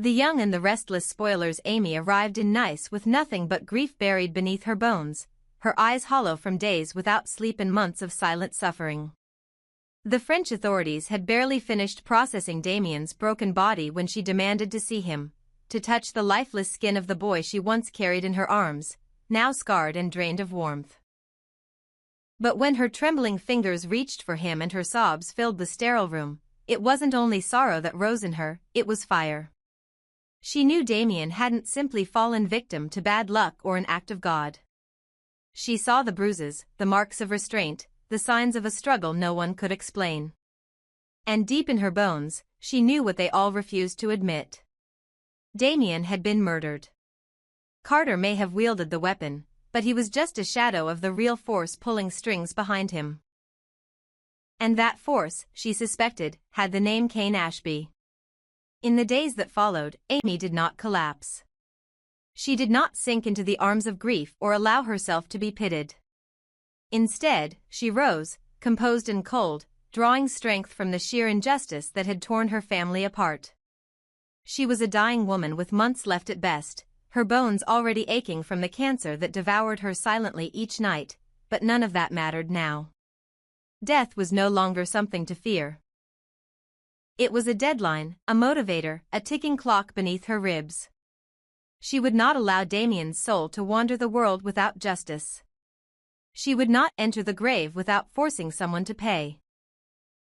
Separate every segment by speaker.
Speaker 1: The young and the restless spoilers Amy arrived in Nice with nothing but grief buried beneath her bones, her eyes hollow from days without sleep and months of silent suffering. The French authorities had barely finished processing Damien's broken body when she demanded to see him, to touch the lifeless skin of the boy she once carried in her arms, now scarred and drained of warmth. But when her trembling fingers reached for him and her sobs filled the sterile room, it wasn't only sorrow that rose in her, it was fire. She knew Damien hadn't simply fallen victim to bad luck or an act of God. She saw the bruises, the marks of restraint, the signs of a struggle no one could explain. And deep in her bones, she knew what they all refused to admit. Damien had been murdered. Carter may have wielded the weapon, but he was just a shadow of the real force pulling strings behind him. And that force, she suspected, had the name Cain Ashby. In the days that followed, Amy did not collapse. She did not sink into the arms of grief or allow herself to be pitied. Instead, she rose, composed and cold, drawing strength from the sheer injustice that had torn her family apart. She was a dying woman with months left at best, her bones already aching from the cancer that devoured her silently each night, but none of that mattered now. Death was no longer something to fear. It was a deadline, a motivator, a ticking clock beneath her ribs. She would not allow Damien's soul to wander the world without justice. She would not enter the grave without forcing someone to pay.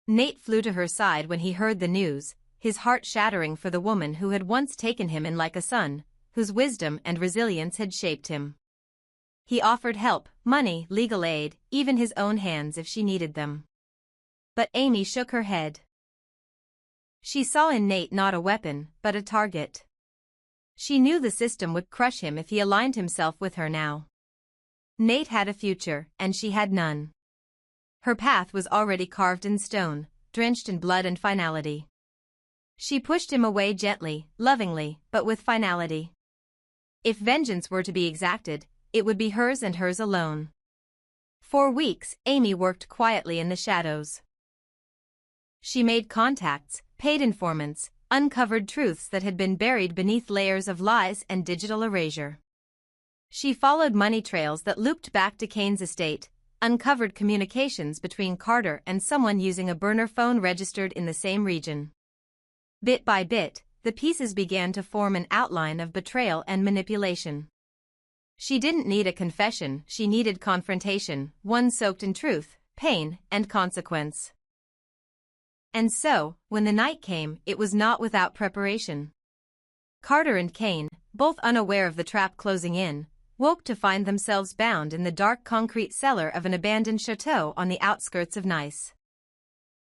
Speaker 1: Nate flew to her side when he heard the news, his heart shattering for the woman who had once taken him in like a son, whose wisdom and resilience had shaped him. He offered help, money, legal aid, even his own hands if she needed them. But Amy shook her head. She saw in Nate not a weapon, but a target. She knew the system would crush him if he aligned himself with her now. Nate had a future, and she had none. Her path was already carved in stone, drenched in blood and finality. She pushed him away gently, lovingly, but with finality. If vengeance were to be exacted, it would be hers and hers alone. For weeks, Amy worked quietly in the shadows. She made contacts, paid informants, uncovered truths that had been buried beneath layers of lies and digital erasure. She followed money trails that looped back to Cain's estate, uncovered communications between Carter and someone using a burner phone registered in the same region. Bit by bit, the pieces began to form an outline of betrayal and manipulation. She didn't need a confession, she needed confrontation, one soaked in truth, pain, and consequence. And so, when the night came, it was not without preparation. Carter and Cain, both unaware of the trap closing in, woke to find themselves bound in the dark concrete cellar of an abandoned chateau on the outskirts of Nice.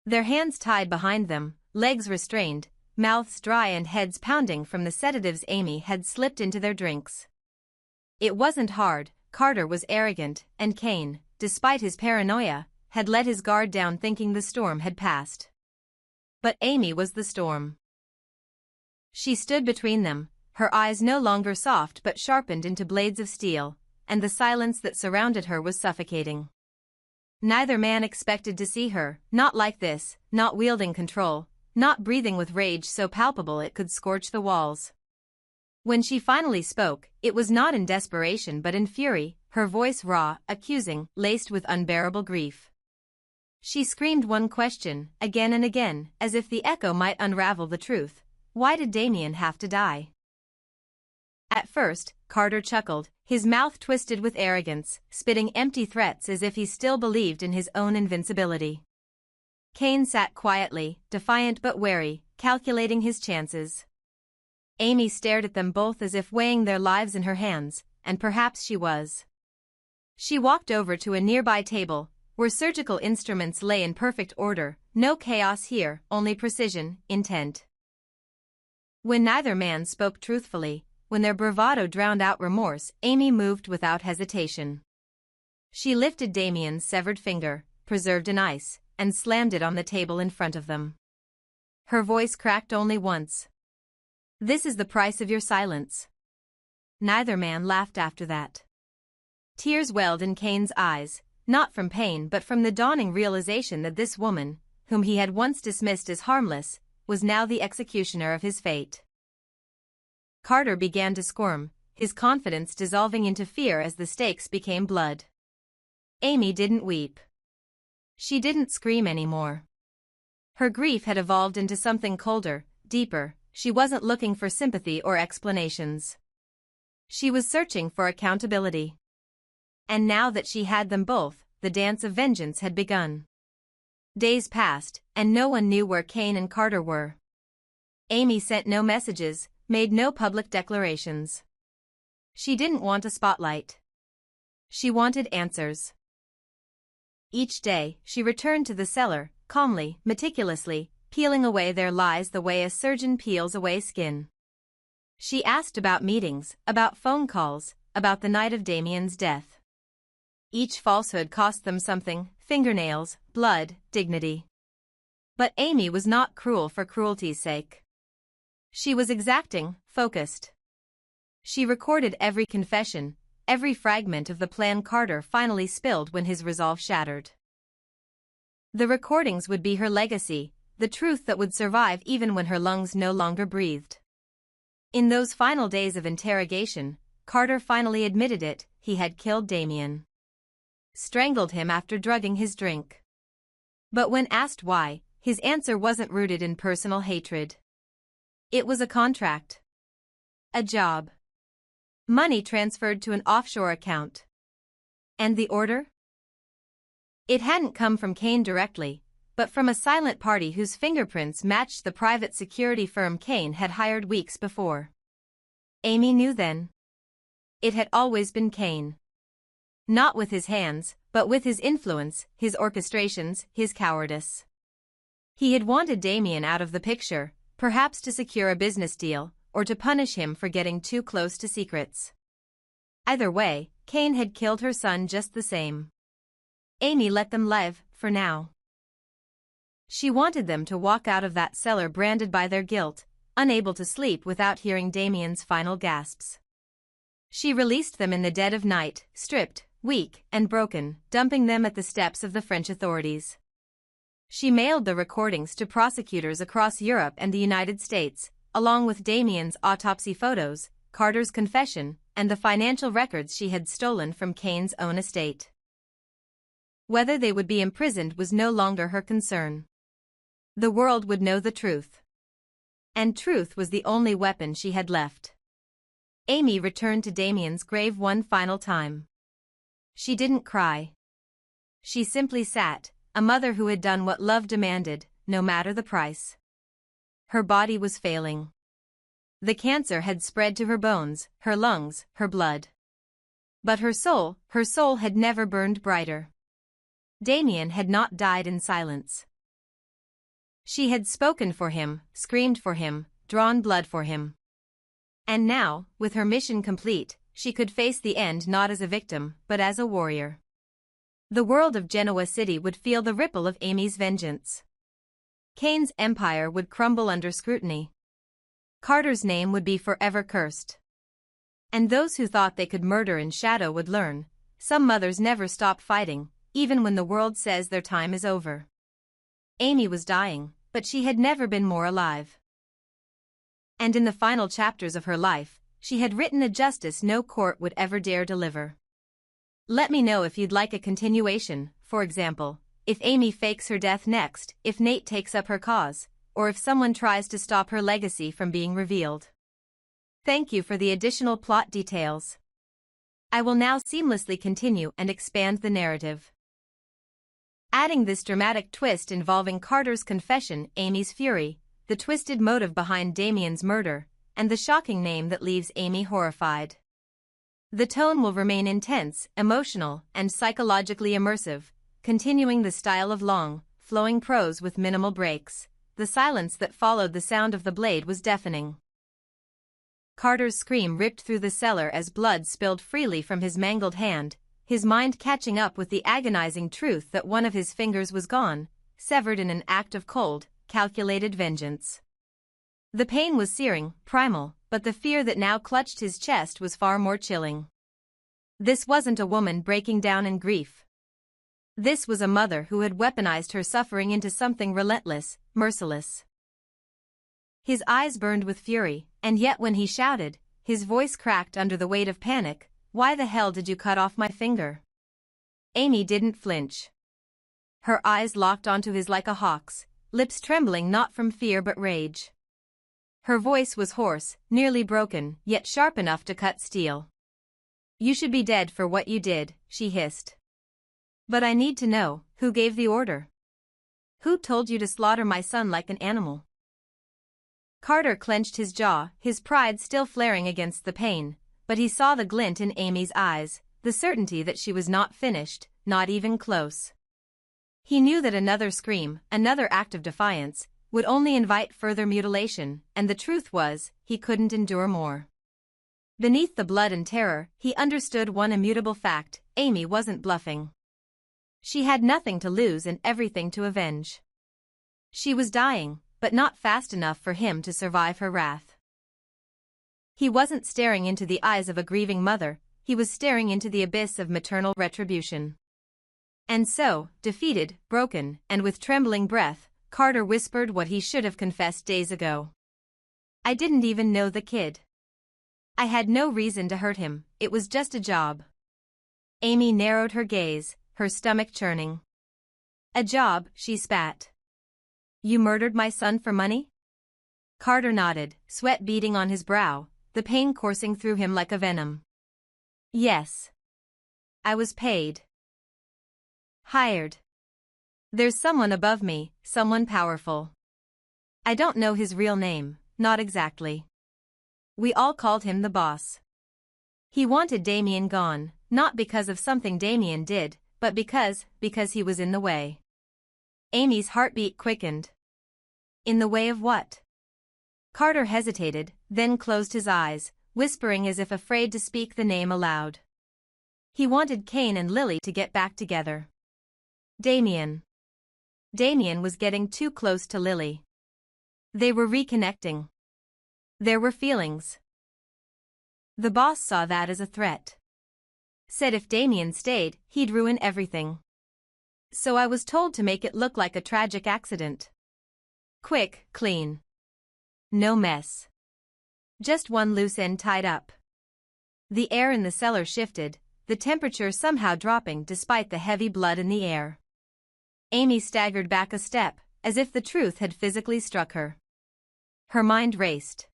Speaker 1: Their hands tied behind them, legs restrained, mouths dry and heads pounding from the sedatives Amy had slipped into their drinks. It wasn't hard, Carter was arrogant, and Cain, despite his paranoia, had let his guard down thinking the storm had passed. But Amy was the storm. She stood between them, her eyes no longer soft but sharpened into blades of steel, and the silence that surrounded her was suffocating. Neither man expected to see her, not like this, not wielding control, not breathing with rage so palpable it could scorch the walls. When she finally spoke, it was not in desperation but in fury, her voice raw, accusing, laced with unbearable grief. She screamed one question, again and again, as if the echo might unravel the truth. Why did Damien have to die? At first, Carter chuckled, his mouth twisted with arrogance, spitting empty threats as if he still believed in his own invincibility. Cain sat quietly, defiant but wary, calculating his chances. Amy stared at them both as if weighing their lives in her hands, and perhaps she was. She walked over to a nearby table, where surgical instruments lay in perfect order, no chaos here, only precision, intent. When neither man spoke truthfully, when their bravado drowned out remorse, Amy moved without hesitation. She lifted Damien's severed finger, preserved in ice, and slammed it on the table in front of them. Her voice cracked only once. "This is the price of your silence." Neither man laughed after that. Tears welled in Cain's eyes, not from pain but from the dawning realization that this woman, whom he had once dismissed as harmless, was now the executioner of his fate. Carter began to squirm, his confidence dissolving into fear as the stakes became blood. Amy didn't weep. She didn't scream anymore. Her grief had evolved into something colder, deeper. She wasn't looking for sympathy or explanations. She was searching for accountability. And now that she had them both, the dance of vengeance had begun. Days passed, and no one knew where Kane and Carter were. Amy sent no messages, made no public declarations. She didn't want a spotlight. She wanted answers. Each day, she returned to the cellar, calmly, meticulously, peeling away their lies the way a surgeon peels away skin. She asked about meetings, about phone calls, about the night of Damien's death. Each falsehood cost them something: fingernails, blood, dignity. But Amy was not cruel for cruelty's sake. She was exacting, focused. She recorded every confession, every fragment of the plan Carter finally spilled when his resolve shattered. The recordings would be her legacy, the truth that would survive even when her lungs no longer breathed. In those final days of interrogation, Carter finally admitted it: he had killed Damien. Strangled him after drugging his drink. But when asked why, his answer wasn't rooted in personal hatred. It was a contract. A job. Money transferred to an offshore account. And the order? It hadn't come from Kane directly, but from a silent party whose fingerprints matched the private security firm Kane had hired weeks before. Amy knew then. It had always been Kane. Not with his hands, but with his influence, his orchestrations, his cowardice. He had wanted Damien out of the picture, perhaps to secure a business deal, or to punish him for getting too close to secrets. Either way, Kane had killed her son just the same. Amy let them live, for now. She wanted them to walk out of that cellar branded by their guilt, unable to sleep without hearing Damien's final gasps. She released them in the dead of night, stripped, weak, and broken, dumping them at the steps of the French authorities. She mailed the recordings to prosecutors across Europe and the United States, along with Damien's autopsy photos, Carter's confession, and the financial records she had stolen from Kane's own estate. Whether they would be imprisoned was no longer her concern. The world would know the truth. And truth was the only weapon she had left. Amy returned to Damien's grave one final time. She didn't cry. She simply sat, a mother who had done what love demanded, no matter the price. Her body was failing. The cancer had spread to her bones, her lungs, her blood. But her soul had never burned brighter. Damien had not died in silence. She had spoken for him, screamed for him, drawn blood for him. And now, with her mission complete, she could face the end not as a victim, but as a warrior. The world of Genoa City would feel the ripple of Amy's vengeance. Kane's empire would crumble under scrutiny. Carter's name would be forever cursed. And those who thought they could murder in shadow would learn: some mothers never stop fighting, even when the world says their time is over. Amy was dying, but she had never been more alive. And in the final chapters of her life, she had written a justice no court would ever dare deliver. Let me know if you'd like a continuation, for example, if Amy fakes her death next, if Nate takes up her cause, or if someone tries to stop her legacy from being revealed. Thank you for the additional plot details. I will now seamlessly continue and expand the narrative. Adding this dramatic twist involving Carter's confession, Amy's fury, the twisted motive behind Damien's murder, and the shocking name that leaves Amy horrified. The tone will remain intense, emotional, and psychologically immersive, continuing the style of long, flowing prose with minimal breaks. The silence that followed the sound of the blade was deafening. Carter's scream ripped through the cellar as blood spilled freely from his mangled hand, his mind catching up with the agonizing truth that one of his fingers was gone, severed in an act of cold, calculated vengeance. The pain was searing, primal, but the fear that now clutched his chest was far more chilling. This wasn't a woman breaking down in grief. This was a mother who had weaponized her suffering into something relentless, merciless. His eyes burned with fury, and yet when he shouted, his voice cracked under the weight of panic, "Why the hell did you cut off my finger?" Amy didn't flinch. Her eyes locked onto his like a hawk's, lips trembling not from fear but rage. Her voice was hoarse, nearly broken, yet sharp enough to cut steel. "You should be dead for what you did," she hissed. "But I need to know, who gave the order? Who told you to slaughter my son like an animal?" Carter clenched his jaw, his pride still flaring against the pain, but he saw the glint in Amy's eyes, the certainty that she was not finished, not even close. He knew that another scream, another act of defiance, would only invite further mutilation, and the truth was, he couldn't endure more. Beneath the blood and terror, he understood one immutable fact: Amy wasn't bluffing. She had nothing to lose and everything to avenge. She was dying, but not fast enough for him to survive her wrath. He wasn't staring into the eyes of a grieving mother, he was staring into the abyss of maternal retribution. And so, defeated, broken, and with trembling breath, Carter whispered what he should have confessed days ago. "I didn't even know the kid. I had no reason to hurt him, it was just a job." Amy narrowed her gaze, her stomach churning. "A job," she spat. "You murdered my son for money?" Carter nodded, sweat beading on his brow, the pain coursing through him like a venom. "Yes. I was paid. Hired. There's someone above me, someone powerful. I don't know his real name, not exactly. We all called him the boss. He wanted Damien gone, not because of something Damien did, but because he was in the way." Amy's heartbeat quickened. "In the way of what?" Carter hesitated, then closed his eyes, whispering as if afraid to speak the name aloud. He wanted Kane and Lily to get back together. Damien. Damien was getting too close to Lily. They were reconnecting. There were feelings. The boss saw that as a threat. Said if Damien stayed, he'd ruin everything. So I was told to make it look like a tragic accident. Quick, clean. No mess. Just one loose end tied up. The air in the cellar shifted, the temperature somehow dropping despite the heavy blood in the air. Amy staggered back a step, as if the truth had physically struck her. Her mind raced.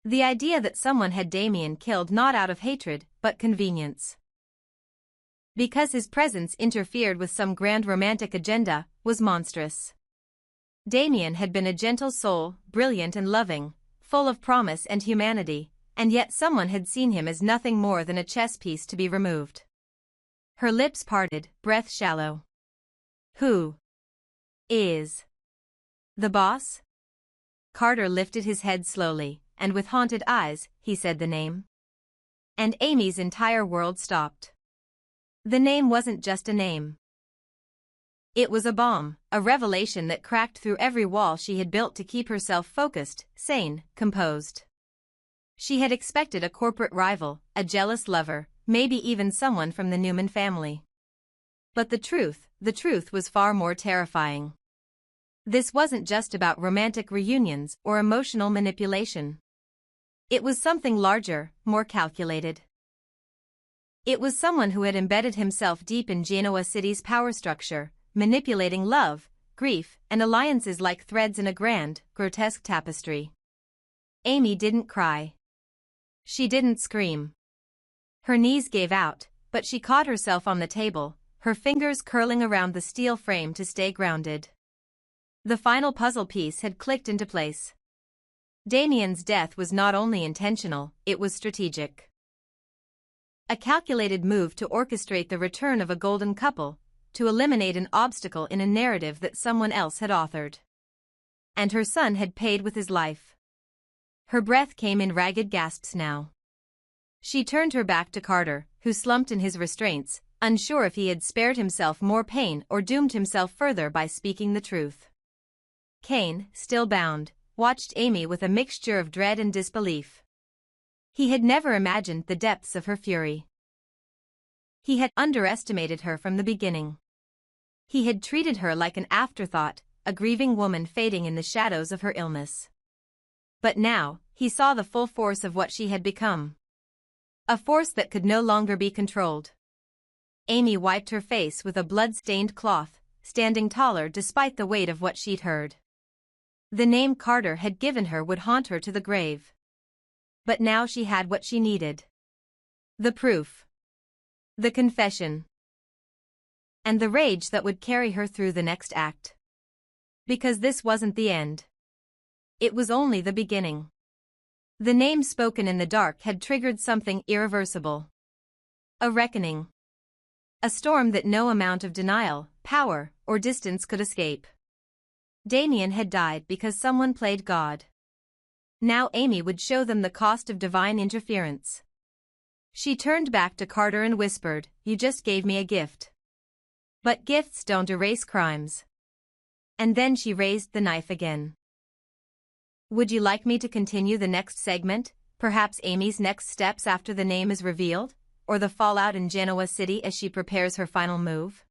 Speaker 1: The idea that someone had Damien killed not out of hatred, but convenience. Because his presence interfered with some grand romantic agenda, was monstrous. Damien had been a gentle soul, brilliant and loving, full of promise and humanity, and yet someone had seen him as nothing more than a chess piece to be removed. Her lips parted, breath shallow. "Who is the boss?" Carter lifted his head slowly, and with haunted eyes, he said the name. And Amy's entire world stopped. The name wasn't just a name. It was a bomb, a revelation that cracked through every wall she had built to keep herself focused, sane, composed. She had expected a corporate rival, a jealous lover, maybe even someone from the Newman family. But the truth was far more terrifying. This wasn't just about romantic reunions or emotional manipulation. It was something larger, more calculated. It was someone who had embedded himself deep in Genoa City's power structure, manipulating love, grief, and alliances like threads in a grand, grotesque tapestry. Amy didn't cry. She didn't scream. Her knees gave out, but she caught herself on the table, her fingers curling around the steel frame to stay grounded. The final puzzle piece had clicked into place. Damien's death was not only intentional, it was strategic. A calculated move to orchestrate the return of a golden couple, to eliminate an obstacle in a narrative that someone else had authored. And her son had paid with his life. Her breath came in ragged gasps now. She turned her back to Carter, who slumped in his restraints, unsure if he had spared himself more pain or doomed himself further by speaking the truth. Kane, still bound, watched Amy with a mixture of dread and disbelief. He had never imagined the depths of her fury. He had underestimated her from the beginning. He had treated her like an afterthought, a grieving woman fading in the shadows of her illness. But now, he saw the full force of what she had become. A force that could no longer be controlled. Amy wiped her face with a blood-stained cloth, standing taller despite the weight of what she'd heard. The name Carter had given her would haunt her to the grave. But now she had what she needed. The proof. The confession. And the rage that would carry her through the next act. Because this wasn't the end. It was only the beginning. The name spoken in the dark had triggered something irreversible. A reckoning. A storm that no amount of denial, power, or distance could escape. Damien had died because someone played God. Now Amy would show them the cost of divine interference. She turned back to Carter and whispered, "You just gave me a gift. But gifts don't erase crimes." And then she raised the knife again. Would you like me to continue the next segment, perhaps Amy's next steps after the name is revealed, or the fallout in Genoa City as she prepares her final move?